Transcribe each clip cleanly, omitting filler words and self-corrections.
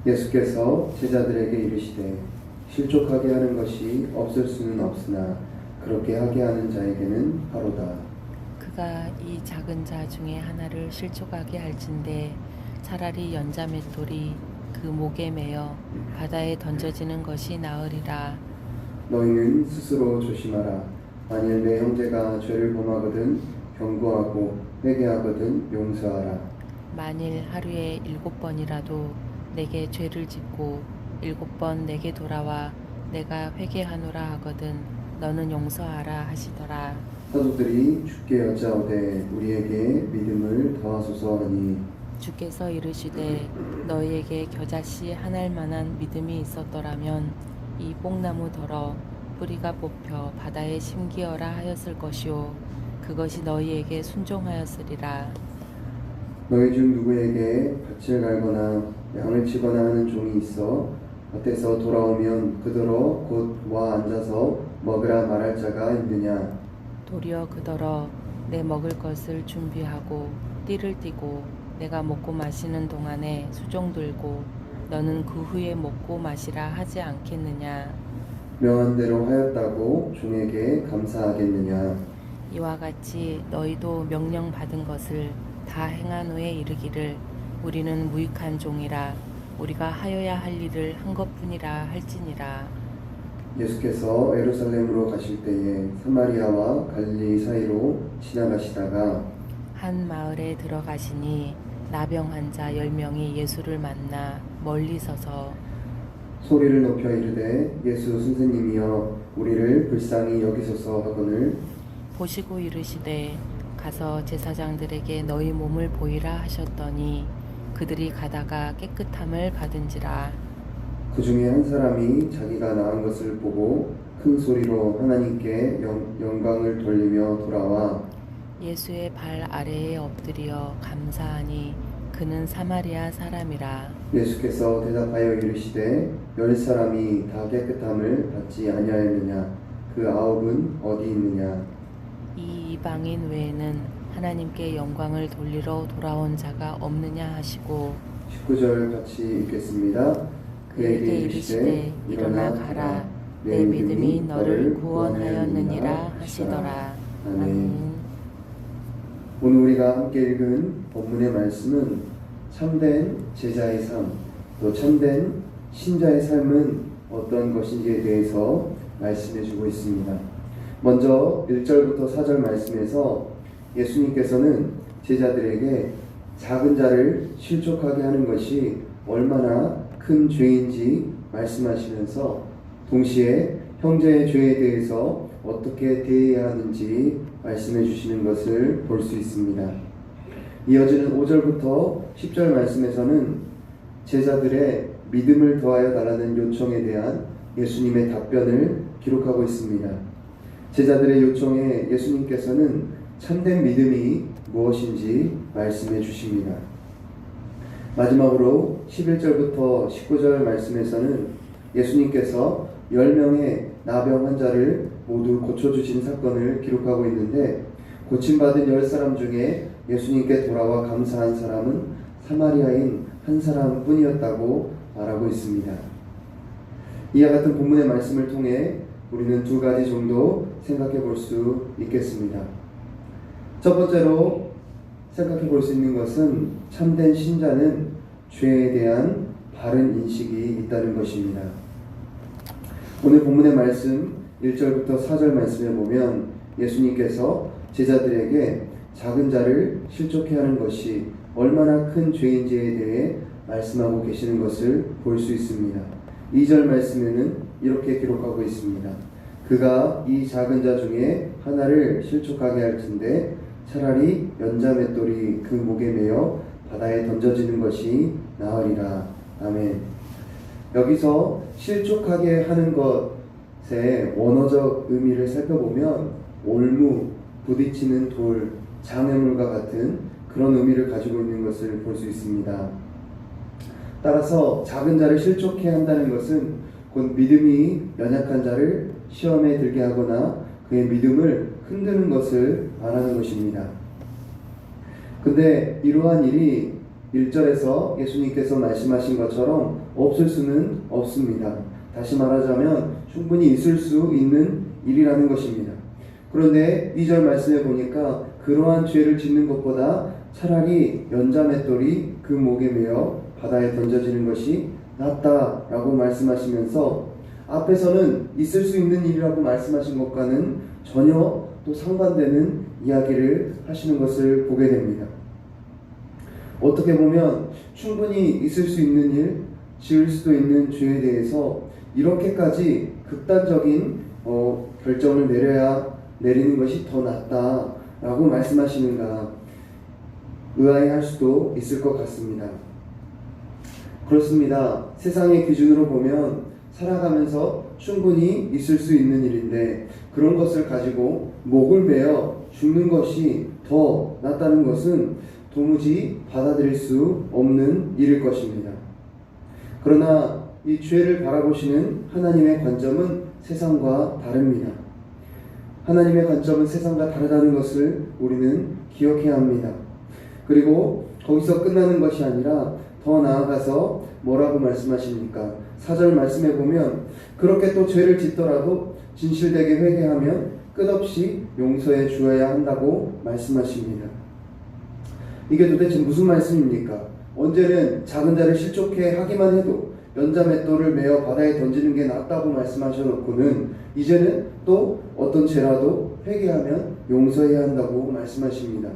예수께서 제자들에게 이르시되 실족하게 하는 것이 없을 수는 없으나 그렇게 하게 하는 자에게는 바로다. 그가 이 작은 자 중에 하나를 실족하게 할진대 차라리 연자맷돌이 그 목에 매어 바다에 던져지는 것이 나으리라. 너희는 스스로 조심하라. 만일 내 형제가 죄를 범하거든 경고하고 회개하거든 용서하라. 만일 하루에 7번이라도 내게 죄를 짓고 7번 내게 돌아와 내가 회개하노라 하거든 너는 용서하라 하시더라. 사도들이 주께 여짜오되 우리에게 믿음을 더하소서 하니 주께서 이르시되 너희에게 겨자씨 하나일 만한 믿음이 있었더라면 이 뽕나무 덜어 뿌리가 뽑혀 바다에 심기어라 하였을 것이요 그것이 너희에게 순종하였으리라. 너희 중 누구에게 밭을 갈거나 양을 치거나 하는 종이 있어 밭에서 돌아오면 그더러 곧 와 앉아서 먹으라 말할 자가 있느냐. 도리어 그더러 내 먹을 것을 준비하고 띠를 띠고 내가 먹고 마시는 동안에 수종 들고 너는 그 후에 먹고 마시라 하지 않겠느냐. 명한 대로 하였다고 종에게 감사하겠느냐. 이와 같이 너희도 명령 받은 것을 다 행한 후에 이르기를 우리는 무익한 종이라 우리가 하여야 할 일을 한 것뿐이라 할지니라. 예수께서 예루살렘으로 가실 때에 사마리아와 갈릴리 사이로 지나가시다가 한 마을에 들어가시니 나병 환자 10명이 예수를 만나 멀리 서서 소리를 높여 이르되 예수 선생님이여 우리를 불쌍히 여기소서 하거늘 보시고 이르시되 가서 제사장들에게 너희 몸을 보이라 하셨더니 그들이 가다가 깨끗함을 받은지라. 그 중에 한 사람이 자기가 나은 것을 보고 큰 소리로 하나님께 영광을 돌리며 돌아와 예수의 발 아래에 엎드려 감사하니 그는 사마리아 사람이라. 예수께서 대답하여 이르시되 10사람이 다 깨끗함을 받지 아니하였느냐. 그 9은 어디 있느냐. 이 이방인 외에는 하나님께 영광을 돌리러 돌아온 자가 없느냐 하시고 19절 같이 읽겠습니다. 그에게 이르시되 일어나 가라 내 믿음이 너를 구원하였느니라 하시더라. 아멘. 오늘 우리가 함께 읽은 본문의 말씀은 참된 제자의 삶, 또 참된 신자의 삶은 어떤 것인지에 대해서 말씀해 주고 있습니다. 먼저 1절부터 4절 말씀에서 예수님께서는 제자들에게 작은 자를 실족하게 하는 것이 얼마나 큰 죄인지 말씀하시면서 동시에 형제의 죄에 대해서 어떻게 대해야 하는지 말씀해 주시는 것을 볼 수 있습니다. 이어지는 5절부터 10절 말씀에서는 제자들의 믿음을 더하여 달라는 요청에 대한 예수님의 답변을 기록하고 있습니다. 제자들의 요청에 예수님께서는 참된 믿음이 무엇인지 말씀해 주십니다. 마지막으로 11절부터 19절 말씀에서는 예수님께서 10명의 나병 환자를 모두 고쳐주신 사건을 기록하고 있는데 고침받은 10사람 중에 예수님께 돌아와 감사한 사람은 사마리아인 한 사람뿐이었다고 말하고 있습니다. 이와 같은 본문의 말씀을 통해 우리는 두 가지 정도 생각해 볼 수 있겠습니다. 첫 번째로 생각해 볼 수 있는 것은 참된 신자는 죄에 대한 바른 인식이 있다는 것입니다. 오늘 본문의 말씀 1절부터 4절 말씀에 보면 예수님께서 제자들에게 작은 자를 실족해 하는 것이 얼마나 큰 죄인지에 대해 말씀하고 계시는 것을 볼 수 있습니다. 2절 말씀에는 이렇게 기록하고 있습니다. 그가 이 작은 자 중에 하나를 실족하게 할진대 차라리 연자맷돌이 그 목에 매어 바다에 던져지는 것이 나으리라. 아멘. 여기서 실족하게 하는 것의 원어적 의미를 살펴보면 올무, 부딪히는 돌, 장애물과 같은 그런 의미를 가지고 있는 것을 볼 수 있습니다. 따라서 작은 자를 실족해 한다는 것은 곧 믿음이 연약한 자를 시험에 들게 하거나 그의 믿음을 흔드는 것을 말하는 것입니다. 근데 이러한 일이 1절에서 예수님께서 말씀하신 것처럼 없을 수는 없습니다. 다시 말하자면 충분히 있을 수 있는 일이라는 것입니다. 그런데 2절 말씀에 보니까 그러한 죄를 짓는 것보다 차라리 연자맷돌이 그 목에 매어 바다에 던져지는 것이 낫다라고 말씀하시면서 앞에서는 있을 수 있는 일이라고 말씀하신 것과는 전혀 또 상반되는 이야기를 하시는 것을 보게 됩니다. 어떻게 보면 충분히 있을 수 있는 일, 지을 수도 있는 죄에 대해서 이렇게까지 극단적인 결정을 내리는 것이 더 낫다라고 말씀하시는가 의아해할 수도 있을 것 같습니다. 그렇습니다. 세상의 기준으로 보면 살아가면서 충분히 있을 수 있는 일인데 그런 것을 가지고 목을 베어 죽는 것이 더 낫다는 것은 도무지 받아들일 수 없는 일일 것입니다. 그러나 이 죄를 바라보시는 하나님의 관점은 세상과 다릅니다. 하나님의 관점은 세상과 다르다는 것을 우리는 기억해야 합니다. 그리고 거기서 끝나는 것이 아니라 더 나아가서 뭐라고 말씀하십니까? 4절 말씀해 보면 그렇게 또 죄를 짓더라도 진실되게 회개하면 끝없이 용서해 주어야 한다고 말씀하십니다. 이게 도대체 무슨 말씀입니까? 언제는 작은 자를 실족해 하기만 해도 연자맷돌을 메어 바다에 던지는 게 낫다고 말씀하셔놓고는 이제는 또 어떤 죄라도 회개하면 용서해야 한다고 말씀하십니다.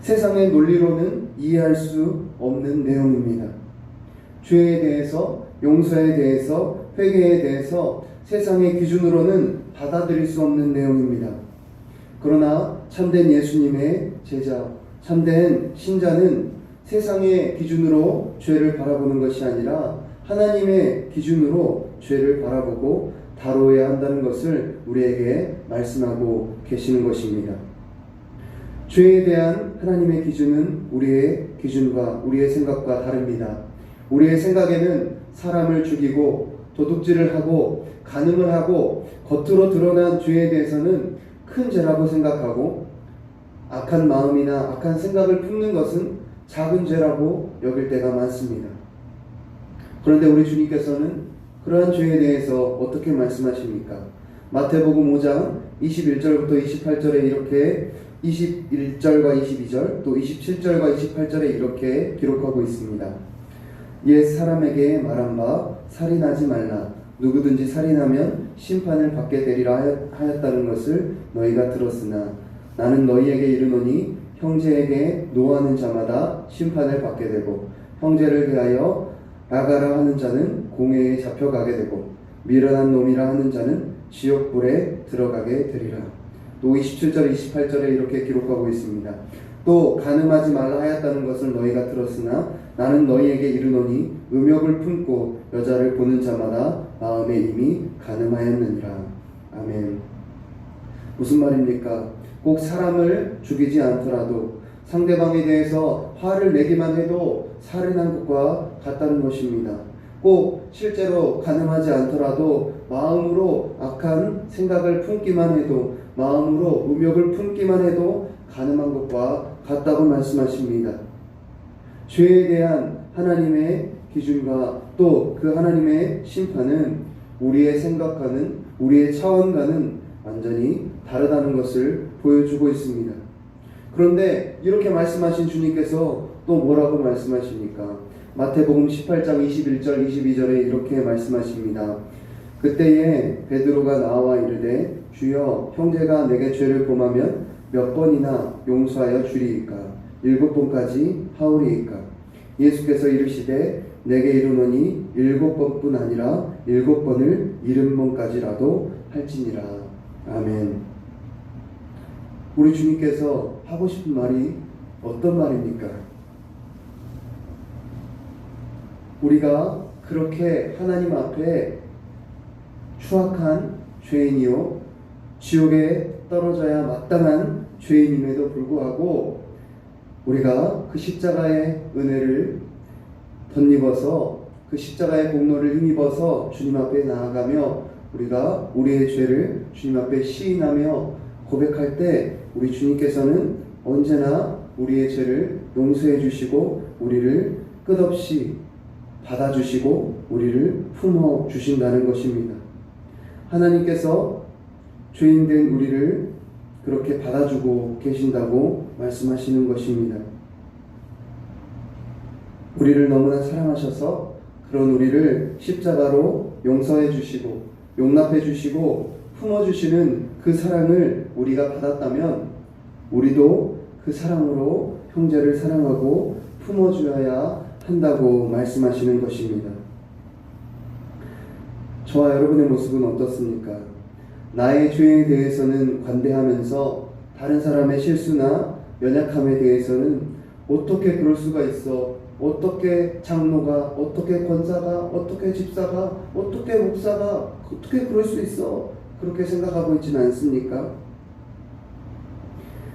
세상의 논리로는 이해할 수 없는 내용입니다. 죄에 대해서, 용서에 대해서, 회개에 대해서 세상의 기준으로는 받아들일 수 없는 내용입니다. 그러나 참된 예수님의 제자, 참된 신자는 세상의 기준으로 죄를 바라보는 것이 아니라 하나님의 기준으로 죄를 바라보고 다루어야 한다는 것을 우리에게 말씀하고 계시는 것입니다. 죄에 대한 하나님의 기준은 우리의 기준과 우리의 생각과 다릅니다. 우리의 생각에는 사람을 죽이고 도둑질을 하고 간음을 하고 겉으로 드러난 죄에 대해서는 큰 죄라고 생각하고 악한 마음이나 악한 생각을 품는 것은 작은 죄라고 여길 때가 많습니다. 그런데 우리 주님께서는 그러한 죄에 대해서 어떻게 말씀하십니까? 마태복음 5장 21절부터 28절에 이렇게 21절과 22절 또 27절과 28절에 이렇게 기록하고 있습니다. 옛 사람에게 말한 바 살인하지 말라. 누구든지 살인하면 심판을 받게 되리라 하였다는 것을 너희가 들었으나 나는 너희에게 이르노니 형제에게 노하는 자마다 심판을 받게 되고 형제를 대하여 나가라 하는 자는 공회에 잡혀가게 되고 미련한 놈이라 하는 자는 지옥불에 들어가게 되리라. 또 27절 28절에 이렇게 기록하고 있습니다. 또 간음하지 말라 하였다는 것을 너희가 들었으나 나는 너희에게 이르노니 음욕을 품고 여자를 보는 자마다 마음에 이미 간음하였느니라. 아멘. 무슨 말입니까? 꼭 사람을 죽이지 않더라도 상대방에 대해서 화를 내기만 해도 살인한 것과 같다는 것입니다. 꼭 실제로 간음하지 않더라도 마음으로 악한 생각을 품기만 해도 마음으로 음욕을 품기만 해도 간음한 것과 같다고 말씀하십니다. 죄에 대한 하나님의 기준과 또 그 하나님의 심판은 우리의 생각과는 우리의 차원과는 완전히 다르다는 것을 보여주고 있습니다. 그런데 이렇게 말씀하신 주님께서 또 뭐라고 말씀하십니까? 마태복음 18장 21절 22절에 이렇게 말씀하십니다. 그때에 베드로가 나와 이르되 주여 형제가 내게 죄를 범하면 몇 번이나 용서하여 주리이까? 7번까지 하오리이까? 예수께서 이르시되 내게 이르노니 7번뿐 아니라 7번을 70번까지라도 할지니라. 아멘. 우리 주님께서 하고 싶은 말이 어떤 말입니까? 우리가 그렇게 하나님 앞에 추악한 죄인이요 지옥에 떨어져야 마땅한 죄인임에도 불구하고 우리가 그 십자가의 은혜를 덧입어서 그 십자가의 공로를 힘입어서 주님 앞에 나아가며 우리가 우리의 죄를 주님 앞에 시인하며 고백할 때 우리 주님께서는 언제나 우리의 죄를 용서해 주시고 우리를 끝없이 받아주시고 우리를 품어주신다는 것입니다. 하나님께서 죄인된 우리를 그렇게 받아주고 계신다고 말씀하시는 것입니다. 우리를 너무나 사랑하셔서 그런 우리를 십자가로 용서해 주시고 용납해 주시고 품어주시는 그 사랑을 우리가 받았다면 우리도 그 사랑으로 형제를 사랑하고 품어주어야 한다고 말씀하시는 것입니다. 저와 여러분의 모습은 어떻습니까? 나의 죄에 대해서는 관대하면서 다른 사람의 실수나 연약함에 대해서는 어떻게 그럴 수가 있어? 어떻게 장로가, 어떻게 권사가, 어떻게 집사가, 어떻게 목사가 어떻게 그럴 수 있어? 그렇게 생각하고 있지는 않습니까?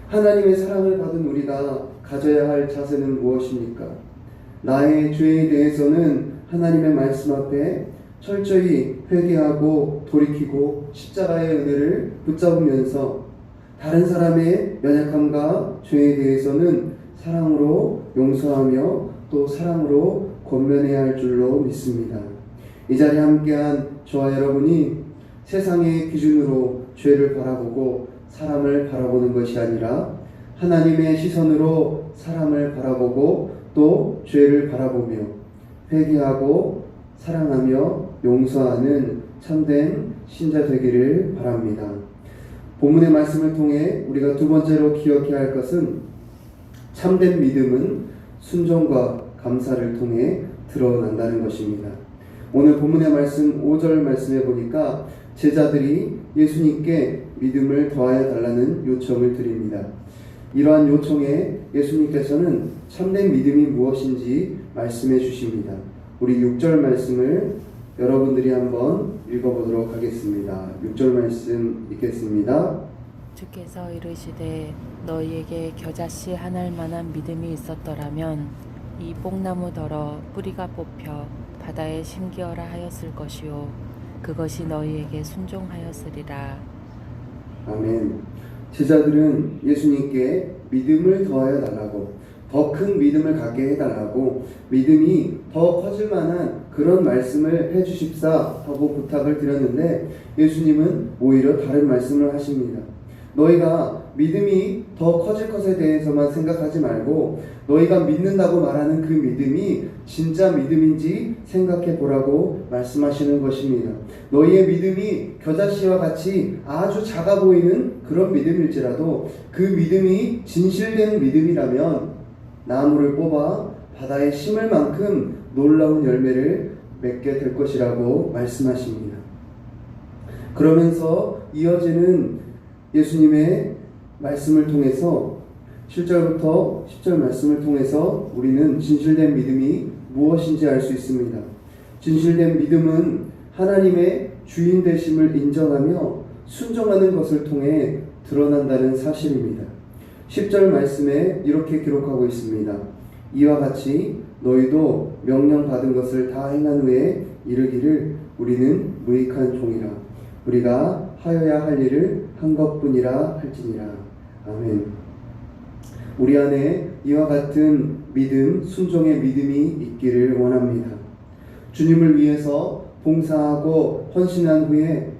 하나님의 사랑을 받은 우리가 가져야 할 자세는 무엇입니까? 나의 죄에 대해서는 하나님의 말씀 앞에 철저히 회개하고 돌이키고 십자가의 은혜를 붙잡으면서 다른 사람의 연약함과 죄에 대해서는 사랑으로 용서하며 또 사랑으로 권면해야 할 줄로 믿습니다. 이 자리에 함께한 저와 여러분이 세상의 기준으로 죄를 바라보고 사람을 바라보는 것이 아니라 하나님의 시선으로 사람을 바라보고 또 죄를 바라보며 회개하고 사랑하며 용서하는 참된 신자 되기를 바랍니다. 본문의 말씀을 통해 우리가 두 번째로 기억해야 할 것은 참된 믿음은 순종과 감사를 통해 드러난다는 것입니다. 오늘 본문의 말씀 5절 말씀에 보니까 제자들이 예수님께 믿음을 더하여 달라는 요청을 드립니다. 이러한 요청에 예수님께서는 참된 믿음이 무엇인지 말씀해 주십니다. 우리 6절 말씀을 여러분들이 한번 읽어보도록 하겠습니다. 6절 말씀 읽겠습니다. 주께서 이르시되 너희에게 겨자씨 한 알만한 믿음이 있었더라면 이 뽕나무더러 뿌리가 뽑혀 바다에 심기어라 하였을 것이요 그것이 너희에게 순종하였으리라. 아멘. 제자들은 예수님께 믿음을 더하여 달라고, 더 큰 믿음을 갖게 해달라고, 믿음이 더 커질 만한 그런 말씀을 해주십사 하고 부탁을 드렸는데 예수님은 오히려 다른 말씀을 하십니다. 너희가 믿음이 더 커질 것에 대해서만 생각하지 말고 너희가 믿는다고 말하는 그 믿음이 진짜 믿음인지 생각해 보라고 말씀하시는 것입니다. 너희의 믿음이 겨자씨와 같이 아주 작아 보이는 그런 믿음일지라도 그 믿음이 진실된 믿음이라면 나무를 뽑아 바다에 심을 만큼 놀라운 열매를 맺게 될 것이라고 말씀하십니다. 그러면서 이어지는 예수님의 말씀을 통해서 7절부터 10절 말씀을 통해서 우리는 진실된 믿음이 무엇인지 알 수 있습니다. 진실된 믿음은 하나님의 주인 되심을 인정하며 순종하는 것을 통해 드러난다는 사실입니다. 10절 말씀에 이렇게 기록하고 있습니다. 이와 같이 너희도 명령받은 것을 다 행한 후에 이르기를 우리는 무익한 종이라 우리가 하여야 할 일을 한 것뿐이라 할지니라. 아멘. 우리 안에 이와 같은 믿음, 순종의 믿음이 있기를 원합니다. 주님을 위해서 봉사하고 헌신한 후에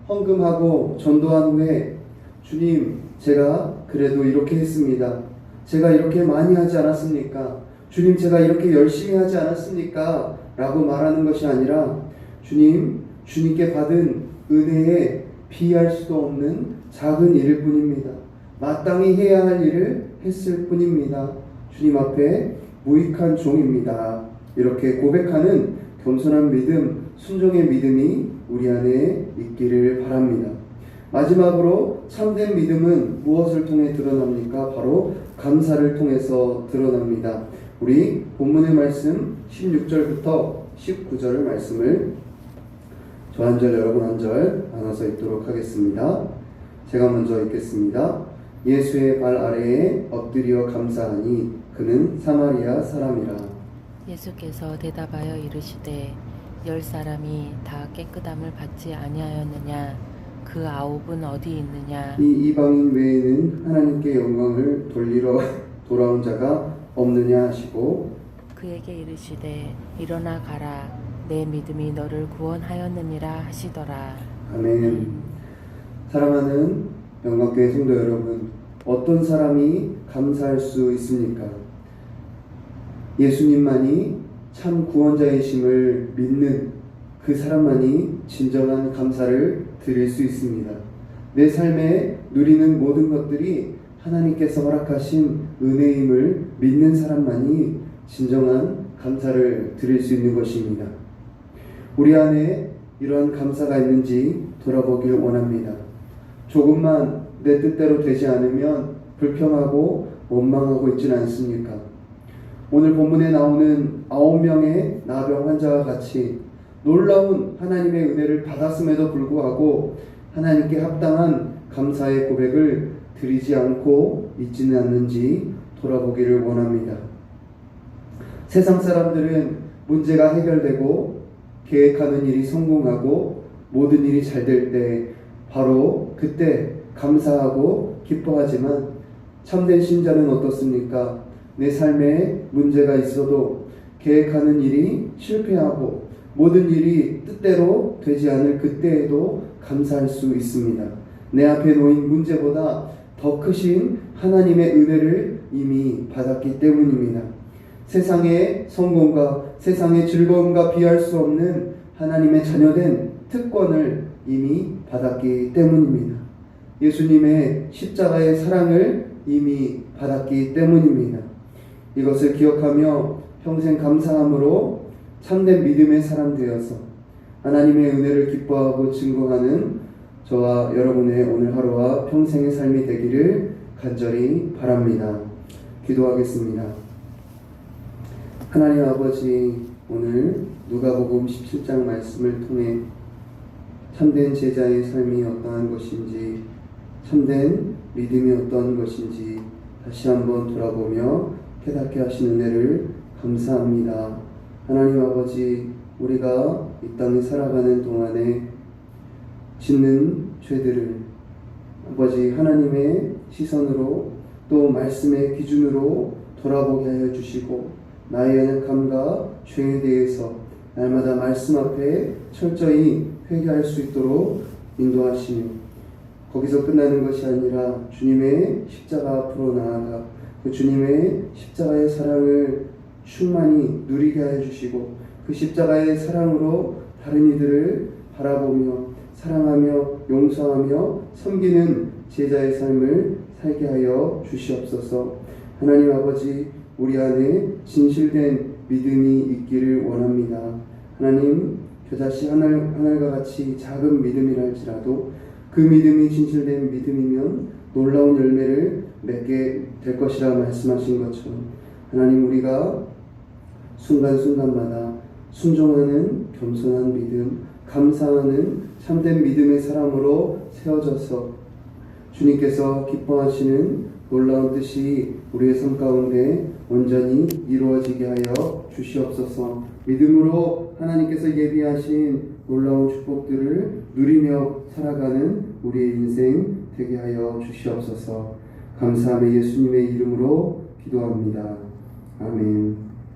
헌금하고 전도한 후에 주님, 제가 그래도 이렇게 했습니다. 제가 이렇게 많이 하지 않았습니까? 주님, 제가 이렇게 열심히 하지 않았습니까? 라고 말하는 것이 아니라 주님, 주님께 받은 은혜에 비할 수도 없는 작은 일일 뿐입니다. 마땅히 해야 할 일을 했을 뿐입니다. 주님 앞에 무익한 종입니다. 이렇게 고백하는 겸손한 믿음, 순종의 믿음이 우리 안에 있기를 바랍니다. 마지막으로 참된 믿음은 무엇을 통해 드러납니까? 바로 감사를 통해서 드러납니다. 우리 본문의 말씀 16절부터 19절 말씀을 저 한 절 여러분 한 절 나눠서 읽도록 하겠습니다. 제가 먼저 읽겠습니다. 예수의 발 아래에 엎드려 감사하니 그는 사마리아 사람이라. 예수께서 대답하여 이르시되 10사람이 다 깨끗함을 받지 아니하였느냐 그 9은 어디 있느냐. 이 이방인 외에는 하나님께 영광을 돌리러 돌아온 자가 없느냐 하시고 그에게 이르시되 일어나 가라 내 믿음이 너를 구원하였느니라 하시더라. 아멘. 사랑하는 영광교회 성도 여러분, 어떤 사람이 감사할 수 있습니까? 예수님만이 참 구원자이심을 믿는 그 사람만이 진정한 감사를 드릴 수 있습니다. 내 삶에 누리는 모든 것들이 하나님께서 허락하신 은혜임을 믿는 사람만이 진정한 감사를 드릴 수 있는 것입니다. 우리 안에 이러한 감사가 있는지 돌아보길 원합니다. 조금만 내 뜻대로 되지 않으면 불평하고 원망하고 있지는 않습니까? 오늘 본문에 나오는 9명의 나병 환자와 같이 놀라운 하나님의 은혜를 받았음에도 불구하고 하나님께 합당한 감사의 고백을 드리지 않고 있지는 않는지 돌아보기를 원합니다. 세상 사람들은 문제가 해결되고 계획하는 일이 성공하고 모든 일이 잘 될 때 바로 그때 감사하고 기뻐하지만 참된 신자는 어떻습니까? 내 삶에 문제가 있어도 계획하는 일이 실패하고 모든 일이 뜻대로 되지 않을 그때에도 감사할 수 있습니다. 내 앞에 놓인 문제보다 더 크신 하나님의 은혜를 이미 받았기 때문입니다. 세상의 성공과 세상의 즐거움과 비할 수 없는 하나님의 자녀된 특권을 이미 받았기 때문입니다. 예수님의 십자가의 사랑을 이미 받았기 때문입니다. 이것을 기억하며 평생 감사함으로 참된 믿음의 사람 되어서 하나님의 은혜를 기뻐하고 증거하는 저와 여러분의 오늘 하루와 평생의 삶이 되기를 간절히 바랍니다. 기도하겠습니다. 하나님 아버지, 오늘 누가복음 17장 말씀을 통해 참된 제자의 삶이 어떠한 것인지, 참된 믿음이 어떠한 것인지 다시 한번 돌아보며 깨닫게 하신 은혜를 감사합니다. 하나님 아버지, 우리가 이 땅에 살아가는 동안에 짓는 죄들을 아버지 하나님의 시선으로 또 말씀의 기준으로 돌아보게 하여 주시고 나의 연약함과 죄에 대해서 날마다 말씀 앞에 철저히 회개할 수 있도록 인도하시며 거기서 끝나는 것이 아니라 주님의 십자가 앞으로 나아가 그 주님의 십자가의 사랑을 충만히 누리게 하여 주시고 그 십자가의 사랑으로 다른 이들을 바라보며 사랑하며 용서하며 섬기는 제자의 삶을 살게 하여 주시옵소서. 하나님 아버지, 우리 안에 진실된 믿음이 있기를 원합니다. 하나님, 겨자씨 하늘과 같이 작은 믿음이라 할지라도 그 믿음이 진실된 믿음이면 놀라운 열매를 맺게 될 것이라 말씀하신 것처럼 하나님, 우리가 순간순간마다 순종하는 겸손한 믿음, 감사하는 참된 믿음의 사람으로 세워져서 주님께서 기뻐하시는 놀라운 뜻이 우리의 삶 가운데 온전히 이루어지게 하여 주시옵소서. 믿음으로 하나님께서 예비하신 놀라운 축복들을 누리며 살아가는 우리의 인생 되게 하여 주시옵소서. 감사하며 예수님의 이름으로 기도합니다. 아멘.